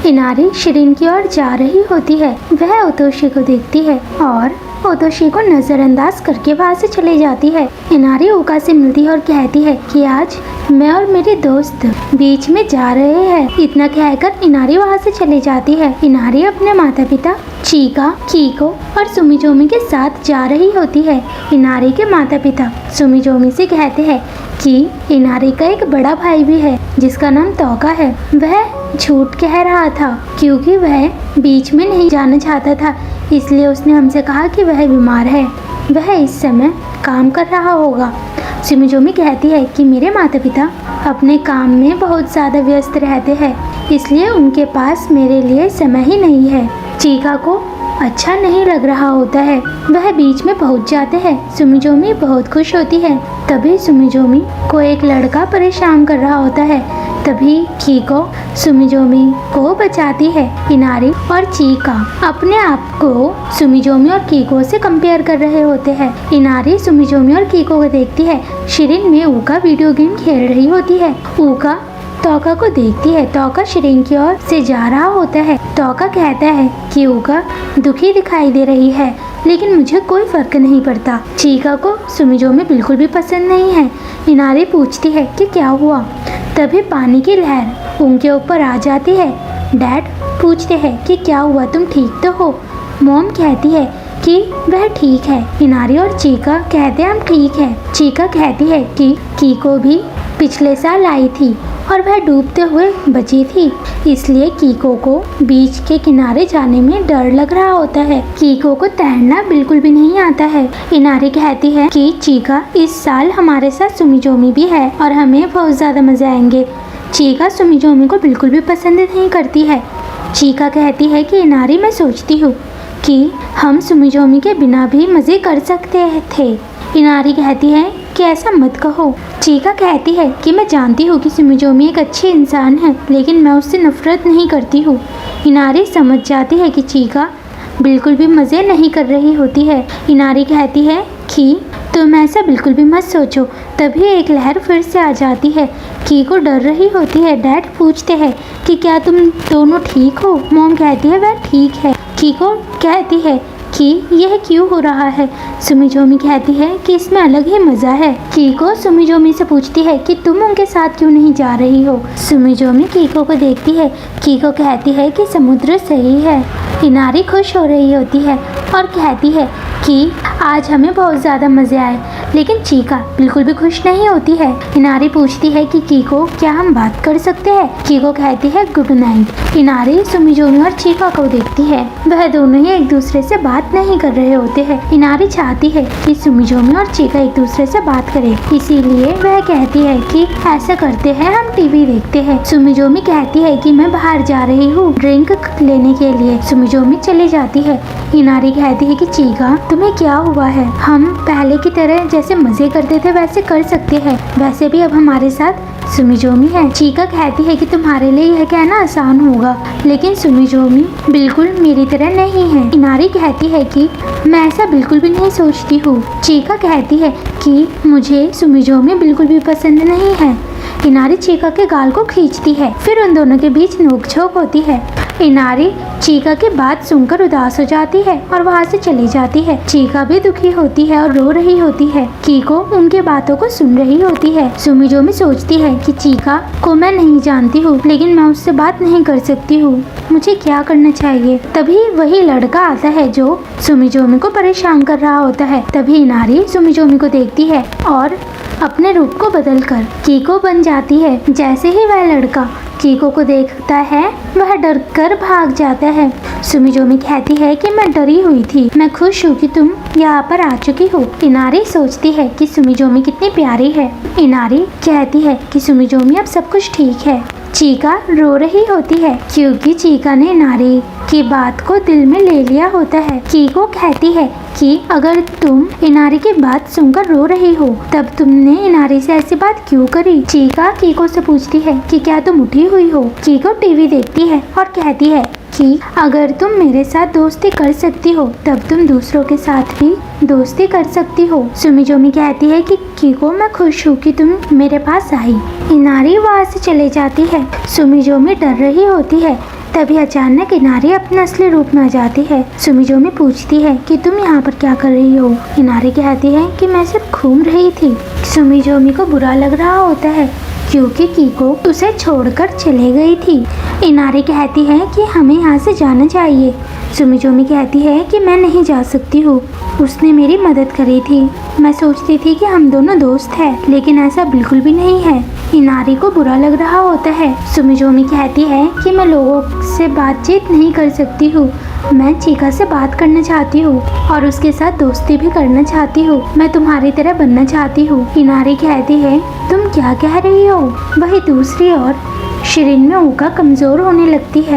Inari Shirin की ओर जा रही होती है। वह ओतोशी को देखती है और ओतोशी को नजरअंदाज करके वहाँ से चली जाती है। इनारी ऊका से मिलती है और कहती है कि आज मैं और मेरे दोस्त बीच में जा रहे हैं। इतना कहकर इनारी वहाँ से चली जाती है। इनारी अपने माता पिता चीका, कीको और सुमिजोमी के साथ जा रही होती है। इनारी के माता पिता सुमिजोमी से कहते हैं कि इनारी का एक बड़ा भाई भी है जिसका नाम तोका है। वह झूठ कह रहा था क्योंकि वह बीच में नहीं जाना चाहता था, इसलिए उसने हमसे कहा कि वह बीमार है। वह इस समय काम कर रहा होगा। सुमिजोमी कहती है कि मेरे माता पिता अपने काम में बहुत ज़्यादा व्यस्त रहते हैं, इसलिए उनके पास मेरे लिए समय ही नहीं है। चीका को अच्छा नहीं लग रहा होता है। वह बीच में पहुंच जाते हैं। सुमिजोमी बहुत खुश होती है। तभी सुमिजोमी को एक लड़का परेशान कर रहा होता है। तभी कीको सुमिजोमी को बचाती है। इनारी और चीका अपने आप को सुमिजोमी और कीको से कंपेयर कर रहे होते हैं। इनारी सुमिजोमी और कीको को देखती है। शिरीन में ऊका वीडियो गेम खेल रही होती है। ऊका तोका को देखती है। तोका शिरीन की ओर से जा रहा होता है। तोका कहता है कि ऊका दुखी दिखाई दे रही है, लेकिन मुझे कोई फर्क नहीं पड़ता। चीका को सुमिजोमी बिल्कुल भी पसंद नहीं है। इनारी पूछती है कि क्या हुआ। तभी पानी की लहर उनके ऊपर आ जाती है। डैड पूछते हैं कि क्या हुआ, तुम ठीक तो हो। मॉम कहती है कि वह ठीक है। इनारी और चीका कहते हैं हम ठीक है। चीका कहती है कि कीको भी पिछले साल आई थी और वह डूबते हुए बची थी, इसलिए कीको को बीच के किनारे जाने में डर लग रहा होता है। कीको को तैरना बिल्कुल भी नहीं आता है। इनारी कहती है कि चीका इस साल हमारे साथ सुमिजोमी भी है और हमें बहुत ज़्यादा मज़े आएंगे। चीका सुमिजोमी को बिल्कुल भी पसंद नहीं करती है। चीका कहती है कि इनारी मैं सोचती हूँ कि हम सुमिजोमी के बिना भी मज़े कर सकते थे। इनारी कहती है कि ऐसा मत कहो। चीका कहती है कि मैं जानती हूँ कि सुमिजोमी एक अच्छी इंसान है, लेकिन मैं उससे नफरत नहीं करती हूँ। इनारी समझ जाती है कि चीका बिल्कुल भी मज़े नहीं कर रही होती है। इनारी कहती है कि तुम ऐसा बिल्कुल भी मत सोचो। तभी एक लहर फिर से आ जाती है। कीको डर रही होती है। डैड पूछते हैं कि क्या तुम दोनों ठीक हो। मॉम कहती है वह ठीक है। कीको कहती है कि यह क्यों हो रहा है। सुमिजोमी कहती है कि इसमें अलग ही मज़ा है। कीको सुमिजोमी से पूछती है कि तुम उनके साथ क्यों नहीं जा रही हो। सुमिजोमी कीको को देखती है। कीको कहती है कि समुद्र सही है। इनारी खुश हो रही होती है और कहती है कि आज हमें बहुत ज़्यादा मज़े आए, लेकिन चीका बिल्कुल भी खुश नहीं होती है। इनारी पूछती है कि कीको क्या हम बात कर सकते हैं। कीको कहती है गुड नाइट। इनारी सुमिजोमी और चीका को देखती है। वह दोनों ही एक दूसरे से बात नहीं कर रहे होते हैं। इनारी चाहती है कि सुमिजोमी और चीका एक दूसरे से बात करें, इसीलिए वह कहती है कि ऐसा करते हैं हम टीवी देखते हैं। सुमिजोमी कहती है कि मैं बाहर जा रही हूँ ड्रिंक लेने के लिए। सुमिजोमी चली जाती है। इनारी कहती है कि चीका तुम्हें क्या हुआ है। हम पहले की तरह जैसे मजे करते थे वैसे कर सकते हैं, वैसे भी अब हमारे साथ सुमिजोमी है। चीका कहती है कि तुम्हारे लिए यह कहना आसान होगा, लेकिन सुमिजोमी बिल्कुल मेरी तरह नहीं है। इनारी कहती है कि मैं ऐसा बिल्कुल भी नहीं सोचती हूँ। चीका कहती है कि मुझे सुमिजोमी बिल्कुल भी पसंद नहीं है। इनारी चीका के गाल को खींचती है। फिर उन दोनों के बीच नोकझोंक होती है। इनारी चीका की बात सुनकर उदास हो जाती है और वहाँ से चली जाती है। चीका भी दुखी होती है और रो रही होती है। कीको उनके बातों को सुन रही होती है। सुमिजोमी सोचती है कि चीका को मैं नहीं जानती हूँ, लेकिन मैं उससे बात नहीं कर सकती हूँ, मुझे क्या करना चाहिए। तभी वही लड़का आता है जो सुमिजोमी को परेशान कर रहा होता है। तभी इनारी सुमिजोमी को देखती है और अपने रूप को बदलकर कीको बन जाती है। जैसे ही वह लड़का कीको को देखता है वह डर कर भाग जाता है। सुमिजोमी कहती है कि मैं डरी हुई थी, मैं खुश हूँ कि तुम यहाँ पर आ चुकी हो। इनारी सोचती है कि सुमिजोमी कितनी प्यारी है। इनारी कहती है कि सुमिजोमी अब सब कुछ ठीक है। चीका रो रही होती है क्योंकि चीका ने इनारी की बात को दिल में ले लिया होता है। कीको कहती है कि अगर तुम इनारी की बात सुनकर रो रही हो तब तुमने इनारी से ऐसी बात क्यों करी। चीका कीको से पूछती है कि क्या तुम उठी हुई हो। कीको टीवी देखती है और कहती है कि अगर तुम मेरे साथ दोस्ती कर सकती हो तब तुम दूसरों के साथ भी दोस्ती कर सकती हो। सुमिजोमी कहती है कि कीको, मैं खुश हूँ कि तुम मेरे पास आई। इनारी वहाँ से चले जाती है। सुमिजोमी डर रही होती है। तभी अचानक इनारी अपने असली रूप में आ जाती है। सुमिजोमी पूछती है कि तुम यहाँ पर क्या कर रही हो। इनारी कहती है कि मैं सिर्फ घूम रही थी। सुमिजोमी को बुरा लग रहा होता है क्योंकि कीको उसे छोड़कर चले गई थी। इनारी कहती है कि हमें यहाँ से जाना चाहिए। सुमिजोमी कहती है कि मैं नहीं जा सकती हूँ, उसने मेरी मदद करी थी। मैं सोचती थी कि हम दोनों दोस्त हैं, लेकिन ऐसा बिल्कुल भी नहीं है। इनारी को बुरा लग रहा होता है। सुमिजोमी कहती है कि मैं लोगों से बातचीत नहीं कर सकती हूँ, मैं चिका से बात करना चाहती हूँ और उसके साथ दोस्ती भी करना चाहती हूँ। मैं तुम्हारी तरह बनना चाहती हूँ। इनारी कहती है, तुम क्या कह रही हो? वही दूसरी ओर शिरीन में ऊका कमजोर होने लगती है।